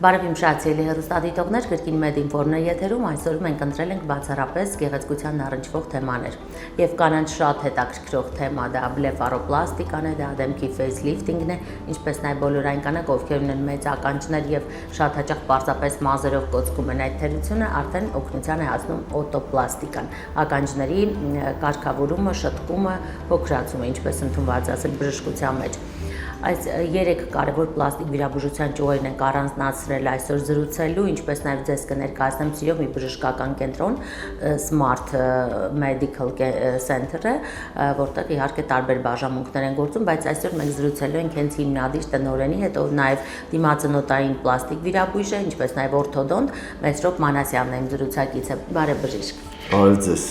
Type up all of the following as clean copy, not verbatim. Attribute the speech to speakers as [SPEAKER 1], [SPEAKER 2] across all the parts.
[SPEAKER 1] Բարև իմ շատ սիրելի հեռուստադիտողներ, Կրկին Մեդինֆորմն է եթերում, այսօր մենք ընտրել ենք բացառապես գեղեցկությանն առնչվող թեմաներ եւ կանանց շատ հետաքրքրող թեմա դա բլեֆարոպլաստիկան է, դա դեմքի ֆեյսլիֆտինգն է, ինչպես նաեւ բոլոր այն կանայք, ովքեր ունեն մեծ ականջներ եւ շատ հաճախ պարզապես մազերով կոծկում են այդ թերությունը, արդեն օգնության է հասնում օտոպլաստիկան, ականջների կարգավորումը, շտկումը, փոքրացումը, ինչպես ընդունված ասել բժշկության մեջ։ Այս 3 կարևոր պլաստիկ վիրաբուժության ճյուղերն ենք առանձնացրել այսօր զրուցելու, ինչպես նաև ձեզ կներկայացնեմ սիրով մի բժշկական կենտրոն Smart Medical Center-ը, որտեղ իհարկե տարբեր բաժանմունքներ են գործում, բայց այսօր մենք զրուցելու ենք հենց հիմնադիր տնօրենի հետ, ով նաև դիմացնոտային պլաստիկ վիրաբույժ է, ինչպես նաև օրթոդոնտ Մեսրոպ Մանասյանն է իմ զրուցակիցը։ Բարև բժիշկ։
[SPEAKER 2] Բարև ձեզ։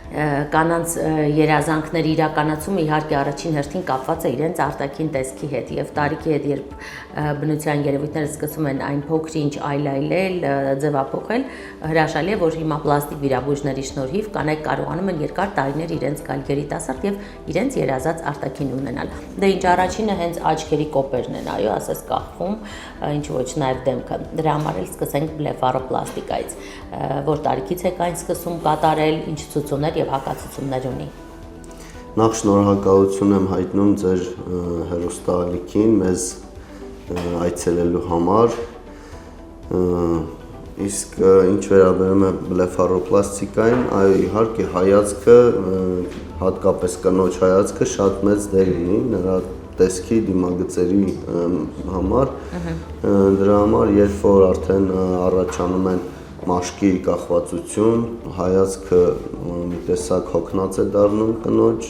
[SPEAKER 1] Կանանց երազանքների իրականացումը իհարկե առաջին հերթին կապված է իրենց արտաքին տեսքի հետ եւ տարիքի հետ երբ բնության երևույթները սկսում են այն փոքր-ինչ այլայլել, ձևափոխել, հրաշալի է, որ հիմա պլաստիկ վիրաբույժների շնորհիվ կանայք կարողանում են երկար տարիներ իրենց գալ երիտասարդ եւ իրենց երազած արտաքին ունենալ։ Դե ինչ առաջինը հենց աչքերի կոպերն են, այո, ասես կախվում, ինչ ոչ նաեւ դեմքը։ Դրա համար էլ սկսենք բլեֆարոպլաստիկայից, որ տարիքից եք այն սկսում կատարել, ինչ ցուցումներ եւ հակացություններ ունի։
[SPEAKER 2] Նախ շնորհակալություն եմ հայտնում ձեր հեռուստաալիքին մեզ այցելելու համար։ Իսկ ինչ վերաբերում է բլեֆարոպլաստիկային, այո, իհարկե հայացքը, հատկապես կնոջ հայացքը շատ մեծ դեր ունի նրա տեսքի դիմագծերի համար։ Դրա համար, երբ որ արդեն առաջանում են մաշկի կախվածություն, հայացքը մի տեսակ հոգնած է դառնում կնոջ,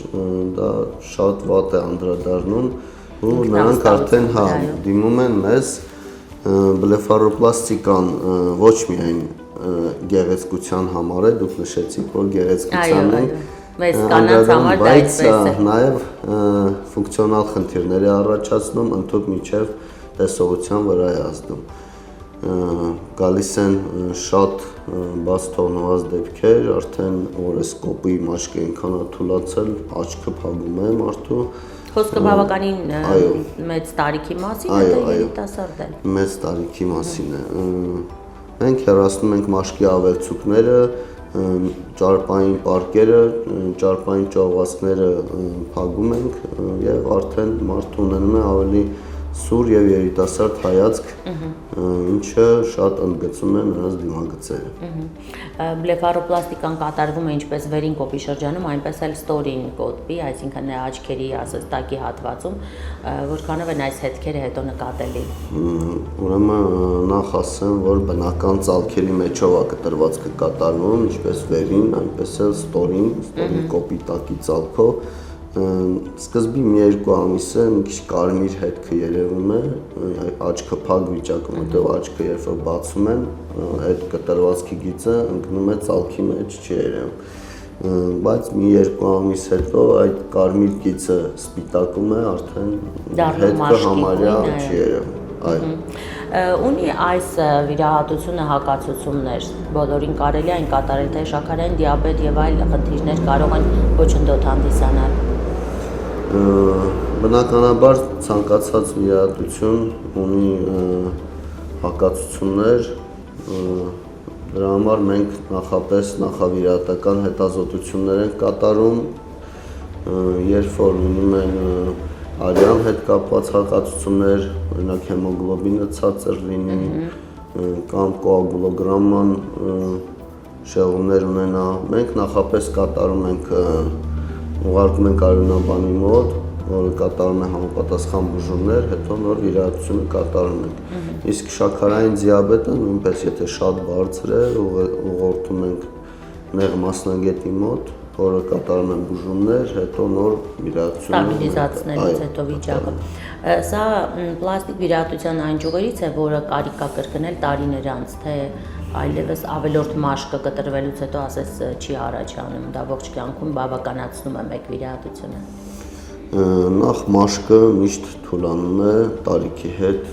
[SPEAKER 2] դա շատ վատ է անդրադառնում ու նրանք արդեն դիմում են մեզ բլեֆարոպլաստիկան ոչ միայն գեղեցկության համար է, դուք նշեցիք, որ գեղեցկությանն է,
[SPEAKER 1] մեծ կանանց համար դա այդպես է,
[SPEAKER 2] նաև ֆունկցիոնալ խնդիրներ է առաջացնում, ընդհանուր միջև տեսողության վրա է ազդում։ Գալիս են շատ բաց թողնված դեպքեր, արդեն օրեսկոպի մաշկը այնքան է թուլացել, աչքը փակում է մարդու։
[SPEAKER 1] Խոսքը բավականին մեծ տարիքի մասին է, դա երիտասարդ է։
[SPEAKER 2] Մեծ տարիքի մասին է։ Մենք հեռացնում ենք մաշկի ավելցուկները, ճարպային պարկերը, ճարպային ճողվածքները փակում ենք եւ արդեն մարդը ունենում է ավելի սուր եւ երիտասարդ հայացք, ինչը շատ ընդգծում է նրանց դիմագծերը։
[SPEAKER 1] Բլեֆարոպլաստիկան կատարվում է ինչպես վերին կոպի շրջանում, այնպես էլ ստորին կոպի, այսինքն աչքերի ասած տակի հատվածում, որքանով են այս հետքերը հետո նկատելի։
[SPEAKER 2] Ուրեմն նախ ասեմ, որ բնական ծալքերի մեջով է կտրվածքը կատարվում, ինչպես վերին, այնպես էլ ստորին կոպի տակի ծալքով։ Սկզբի մի երկու ամիսը մի քիչ կարմիր հետքը երևում է, աչքը փակ վիճակում, որտեղ աչքը երբ որ բացում են, այդ կտրվածքի գիծը ընկնում է ծալքի մեջ, չի երևում։ Բայց մի երկու ամիս հետո այդ կարմիր գիծը սպիտակում է, արդեն հետքը համարյա չի երևում։
[SPEAKER 1] Ունի այս վիրահատությունը հակացություններ, բոլորին կարելի է այն կատարել, թե շաքարային դիաբետ եւ այլ խնդիրներ կարող են ոչնդոտ հանդիսանալ։
[SPEAKER 2] Բնականաբար ցանկացած վիրահատություն ունի հակացություններ, դրա համար մենք նախապես նախավիրահատական հետազոտություններ ենք կատարում, երբ որ ունիմ են արյան հետ կապված հակացություններ, օրինակ հեմոգլոբինը ցածր լինի, կամ կոագուլոգրաման շեղումներ ունենա, մենք նախապես կատարում ենք ուղարկում ենք արյունաբանի մոտ, որը կատարում է համապատասխան բուժումներ, հետո նոր վիրահատությունը կատարում ենք։ Իսկ շաքարային դիաբետը նույնպես եթե շատ բարձր է, ուղղորդում ենք նեղ մասնագետի մոտ, որը կատարում են բուժումներ, հետո նոր վիրահատությունը
[SPEAKER 1] ստաբիլիզացնելուց հետո վիճակը։ Սա պլաստիկ վիրահատության այն ճյուղերից է, որը կարիք կա կրկնել տարիներ անց, թե այլևս ավելորդ մաշկը կտրվելուց հետո ասես չի առաջանում, դա ողջ կյանքում բավականացնում է մեկ վիրահատությունը։
[SPEAKER 2] Նախ մաշկը միշտ թուլանում է տարիքի հետ,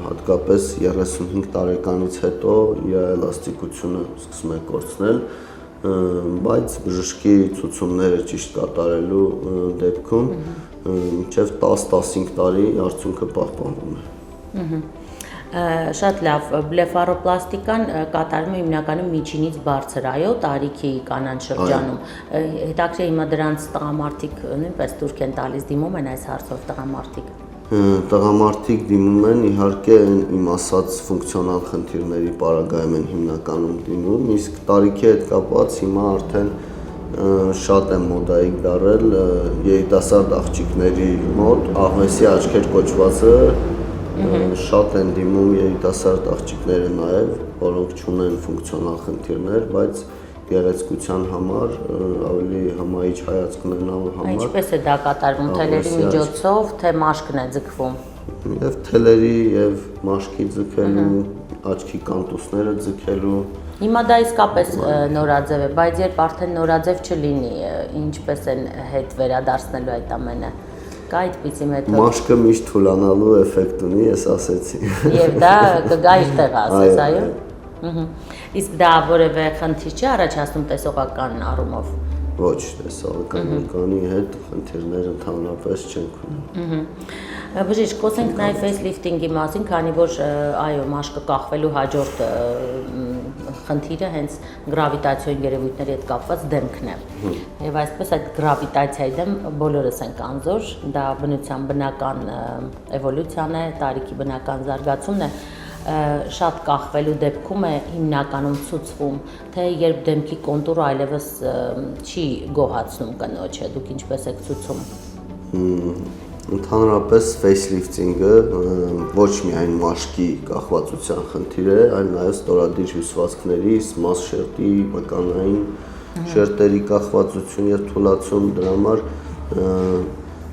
[SPEAKER 2] հատկապես 35 տարեկանից հետո իր էլաստիկությունը սկսում է կորցնել, բայց բժշկի ցուցումները ճիշտ կատարելու դեպքում մինչև 10-15 տարի արդյունքը պահպանվում է։
[SPEAKER 1] Շատ լավ, բլեֆարոպլաստիկան կատարվում է հիմնականում միջինից բարձր, այո, տարիքի կանանց շրջանում։ Հետաքրքիր հիմա դրանց տղամարդիկ նույնպես դուրք են տալիս, դիմում են այս հարցով տղամարդիկ։
[SPEAKER 2] Տղամարդիկ դիմում են, իհարկե իմ ասած ֆունկցիոնալ խնդիրների պարագայում են հիմնականում դիմում, իսկ տարիքի հետ կապված հիմա արդեն շատ է մոդայիկ դարել երիտասարդ աղջիկների մոտ աղվեսի աչքեր կոչվածը շատ են դիմում երիտասարդ աղջիկները նաև, որոնք չունեն ֆունկցիոնալ խնդիրներ, բայց գեղեցկության համար ավելի հմայիչ հայացք ունենալու համար։
[SPEAKER 1] Ինչպես է դա կատարվում, թելերի միջոցով, թե մաշկն է ձգվում։
[SPEAKER 2] Եվ թելերի եւ մաշկի ձգելու, աչքի կանտուսները ձգելու։
[SPEAKER 1] Հիմա դա իսկապես նորաձև է, բայց երբ արդեն նորաձև չլինի, ինչպես են հետ վերադարձնելու այդ ամենը։ Կա այդպիսի մեթոդ։
[SPEAKER 2] Մաշկը միշտ թուլանալու էֆեկտ ունի, ես ասեցի։
[SPEAKER 1] Եվ դա կգա իր տեղը, ասես, այո։ Իսկ դա որևէ խնդիր չի առաջացնում տեսողական առումով։
[SPEAKER 2] Ոչ, տեսողական օրգանի հետ խնդիրներ ընդհանրապես չենք ունենում։
[SPEAKER 1] Բժիշկ, խոսենք նաև ֆեյսլիֆտինգի մասին, քանի որ այո, մաշկը կախվելու հաջորդ խնդիրը հենց գրավիտացիոն երևույթների հետ կապված դեմքն է։ Եվ այսպես այդ գրավիտացիայի դեմ բոլորս ենք անզոր, դա բնության բնական էվոլյուցիան է, տարիքի բնական զարգացումն է, շատ կախվելու դեպքում է հիմնականում ցուցվում, թե երբ դեմքի կոնտուրը այլևս չի գոհացնում կնոջը, դուք ինչպես եք ցուցում։
[SPEAKER 2] Ընդհանրապես ֆեյսլիֆտինգը ոչ միայն մաշկի կախվածության խնդիր է, այլ նաև ստորադիր հյուսվածքների, սմաս շերտի, մկանային շերտերի կախվածություն եւ թուլացում, դրա համար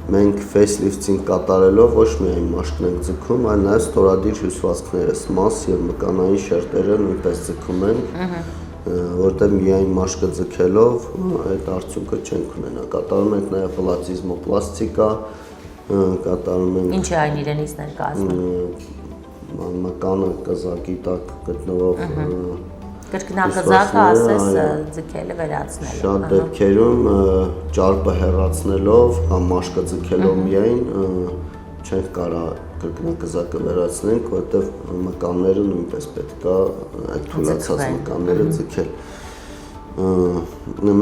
[SPEAKER 2] մենք ֆեյսլիֆտինգ կատարելով ոչ միայն մաշկն ենք ձգում, այլ նաև ստորադիր հյուսվածքները, սմաս եւ մկանային շերտերը նույնպես ձգում ենք, որտեղ միայն մաշկը ձգելով այդ արդյունքը չենք ունենա։ Կատարում ենք նաև պլատիզմոպլաստիկա, կատարում ենք։
[SPEAKER 1] Ինչ է այն իրենից ներկայացնում։
[SPEAKER 2] Մկանը կզակի տակ գտնվող
[SPEAKER 1] կրկնակզակը ասես ձգելը վերացնելը։
[SPEAKER 2] Շատ դեպքերում ճարպը հեռացնելով կամ մաշկը ձգելով միայն չենք կարող կրկնակզակը վերացնենք, որովհետև մկանները նույնպես պետք է այդ թուլացած մկանները ձգել։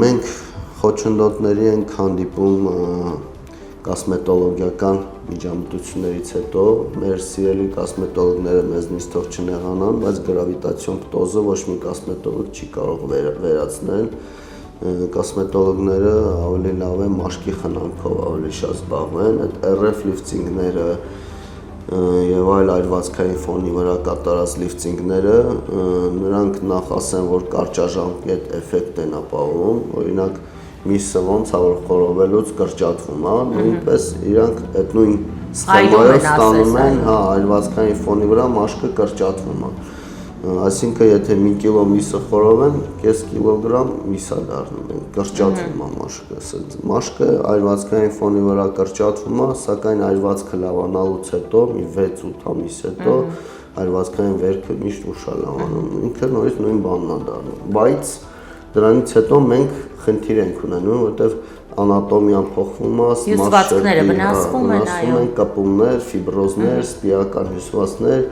[SPEAKER 2] Մենք խոչընդոտների ենք հանդիպում կոսմետոլոգիական միջամտություններից հետո մեր սիրելի կոսմետոլոգները մեզնից թող չնեղանան, բայց գրավիտացիոն պտոզը ոչ մի կոսմետոլոգ չի կարող վերացնել։ Կոսմետոլոգները ավելի լավ է մաշկի խնամքով ավելի շատ զբաղվեն, այդ RF լիֆտինգները եւ այլ այրվածքային ֆոնի վրա կատարած լիֆտինգները նրանք նախ ասեն, որ կարճաժամկետ էֆեկտ են ապահովում, օրինակ միսը ոնց է որ խորովելուց կրճատվում, հա, նույնպես իրանք այդ նույն սխեմայով ստանում են, հա, այրվածքային ֆոնի վրա մաշկը կրճատվում է։ Այսինքն եթե 1 կիլո միսը խորովեն, կես կիլոգրամ միս է դառնում, կրճատվում է մաշկը։ Մաշկը այրվածքային ֆոնի վրա կրճատվում է, սակայն այրվածքը լավանալուց հետո, մի 6-8 ամիս հետո այրվածքային վերքը միշտ ուշ է լավանում, ինքը նորից նույն բանն է դառնում։ Բայց դրանից հետո մենք խնդիր ենք ունենում, որտեղ անատոմիան փոխվում է,
[SPEAKER 1] հյուսվածքները վնասվում են, այո,
[SPEAKER 2] կապումներ, ֆիբրոզներ, սպիական հյուսվածքներ,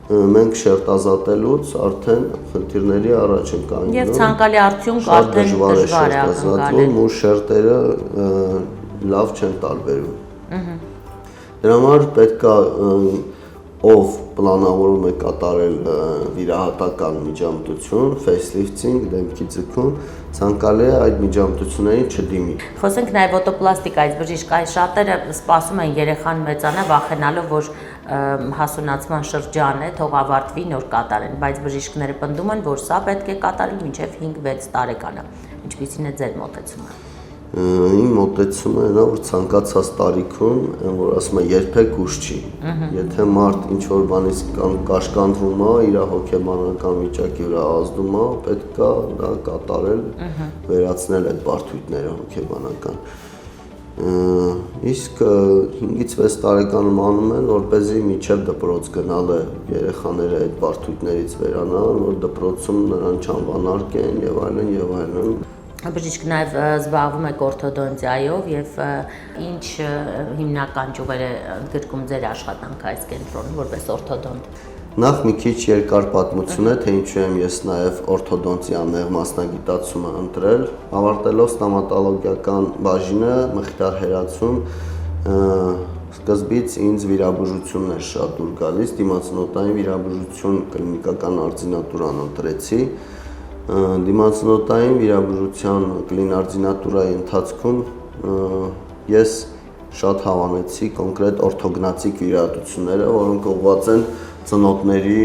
[SPEAKER 2] մենք շերտազատելուց արդեն խնդիրների առաջ ենք կանգնում։
[SPEAKER 1] Եվ ցանկալի արդյունք արդեն դժվար է ակնկալել։
[SPEAKER 2] Ու շերտերը լավ չեն տարբերում։ Դրա համար պետք է ով պլանավորում է կատարել վիրահատական միջամտություն, ֆեյսլիֆտինգ, դեմքի ձգում, ցանկալի է այդ միջամտություններին չդիմի։
[SPEAKER 1] Խոսենք նաև օտոպլաստիկայից, բժիշկ, այս շատերը սպասում են երեխան մեծանա, վախենալով, որ հասունացման շրջան է, թող ավարտվի, նոր կատարեն, բայց բժիշկները պնդում են, որ սա պետք է կատարել մինչև 5-6 տարեկանը։ Ինչպիսին է ձեր մոտեցումը։
[SPEAKER 2] Իմ մոտեցումը այն է, որ ցանկացած տարիքում, որ ասում են, երբեք ուշ չի։ Եթե մարդ ինչ-որ բանից կաշկանդվում է, իր հոգեբանական վիճակի վրա ազդում է, պետք է դա կատարել, վերացնել այդ բարդույթները հոգեբանական։ Իսկ 5-ից 6 տարեկանում անում են, որպեսզի մինչև դպրոց գնալը երեխաները այդ բարդույթներից վերանան, որ դպրոցում նրան չանվանարկեն եւ այլն եւ այլն։
[SPEAKER 1] Բժիշկ նաև զբաղվում եք օրթոդոնտիայով եւ ինչ հիմնական ճյուղեր է գրկում ձեր աշխատանքը այս կենտրոնում որպես օրթոդոնտ։
[SPEAKER 2] Նախ մի քիչ երկար պատմություն է, թե ինչու եմ ես նաև օրթոդոնտիա նեղ մասնագիտացումը ընտրել։ Ավարտելով ստոմատոլոգիական բաժինը Մխիթար Հերացում սկզբից ինձ վիրաբուժությունն էր շատ դուր գալիս, դիմացնոտային վիրաբուժություն կլինիկական արձինատուրան ընտրեցի։ Դիմացնոտային վիրաբուժության կլինարձինատուրայի ընթացքում ես շատ հավանեցի կոնկրետ օրթոգնացիկ վիրահատությունները, որոնք ուղղված են ծնոտների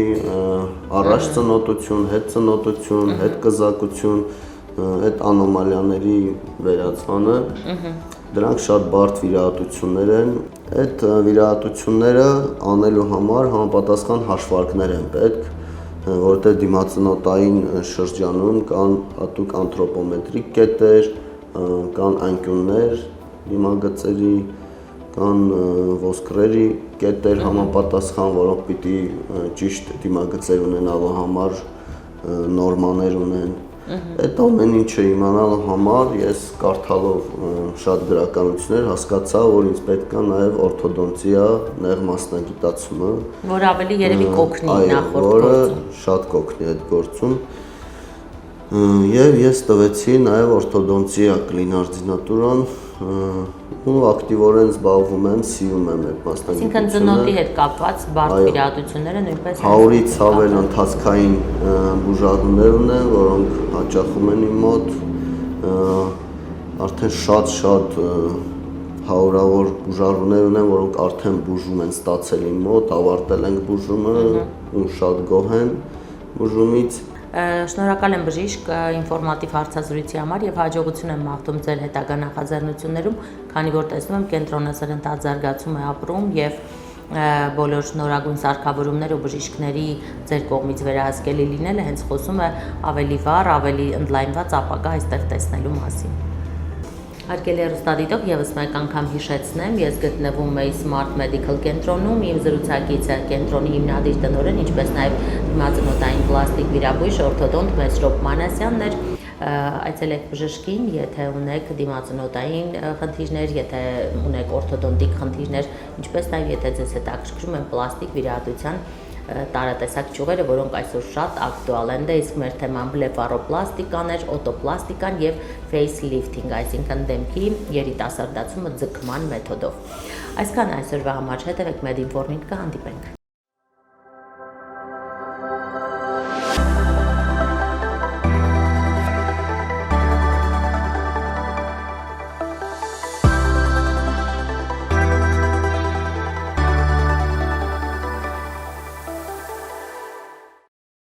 [SPEAKER 2] առաջ ծնոտություն, հետ ծնոտություն, հետ կզակություն, այդ անոմալիաների վերացմանը, դրանք շատ բարդ վիրահատություններ են։ Այդ վիրահատությունները անելու համար համապատասխան հաշվարկներ են պետք, որտեղ դիմածնոտային շրջանում կան հատուկ անթրոպոմետրիկ կետեր, կան անկյուններ դիմագծերի, կան ոսկրերի կետեր համապատասխան, որոնք պիտի ճիշտ դիմագծեր ունենալու համար նորմաներ ունեն։ Այդ ամեն ինչը իմանալու համար ես կարդալով շատ գրականություններ հասկացա, որ ինձ պետք է նաև օրթոդոնտիա նեղ մասնագիտացումը,
[SPEAKER 1] որ ավելի երևի կօգնի նախորդ
[SPEAKER 2] որը
[SPEAKER 1] գործում։
[SPEAKER 2] շատ կօգնի այդ գործում։ Եվ ես տվեցի նաև օրթոդոնտիա կլինարձինատուրան ու ակտիվորեն զբաղվում եմ, սիրում եմ այդ մասնագիտությունը։
[SPEAKER 1] Այսինքն ծնոտի հետ կապված բարդ վիրահատությունները նույնպես
[SPEAKER 2] 100-ից ավել ընթացքային բուժառուներ ունեն, որոնք հաճախում են իմ մոտ, արդեն շատ հարյուրավոր բուժառուներ ունեն, որոնք արդեն բուժում են ստացել իմ մոտ, ավարտել են բուժումը ու շատ գոհ են բուժումից։
[SPEAKER 1] Շնորհակալ եմ բժիշկ ինֆորմատիվ հարցազրույցի համար եւ հաջողություն եմ մաղթում ձեր հետագա նախաձեռնություններում, քանի որ տեսնում եմ կենտրոնասրընթաց զարգացում է ապրում եւ բոլոր շնորհագույն սարքավորումներ ու բժիշկների ձեր կողմից վերահսկելի լինելը հենց խոսում է ավելի վառ, ավելի ընդլայնված ապագա այստեղ տեսնելու մասին։ Հարգելի հեռուստադիտող, եւս մեկ անգամ հիշեցնեմ, ես գտնվում եմ Smart Medical կենտրոնում, իմ զրուցակիցը կենտրոնի հիմնադիր տնօրեն, ինչպես նաեւ դիմածնոտային պլաստիկ վիրաբույժ օրթոդոնտ Մեսրոպ Մանասյանն էր։ Այցելեք բժշկին, եթե ունեք դիմածնոտային խնդիրներ, եթե ունեք օրթոդոնտիկ խնդիրներ, ինչպես նաեւ եթե ձեզ հետաքրքրում են պլաստիկ վիրահատության տարատեսակ ճյուղերը, որոնք այսօր շատ ակտուալ են, իսկ մեր թեման բլեֆարոպլաստիկան էր, օտոպլաստիկան եւ ֆեյսլիֆթինգ, այսինքն դեմքի երիտասարդացումը ձգման մեթոդով։ Այսքան այսօրվա համար, հետևեք Medinforming, կհանդիպենք։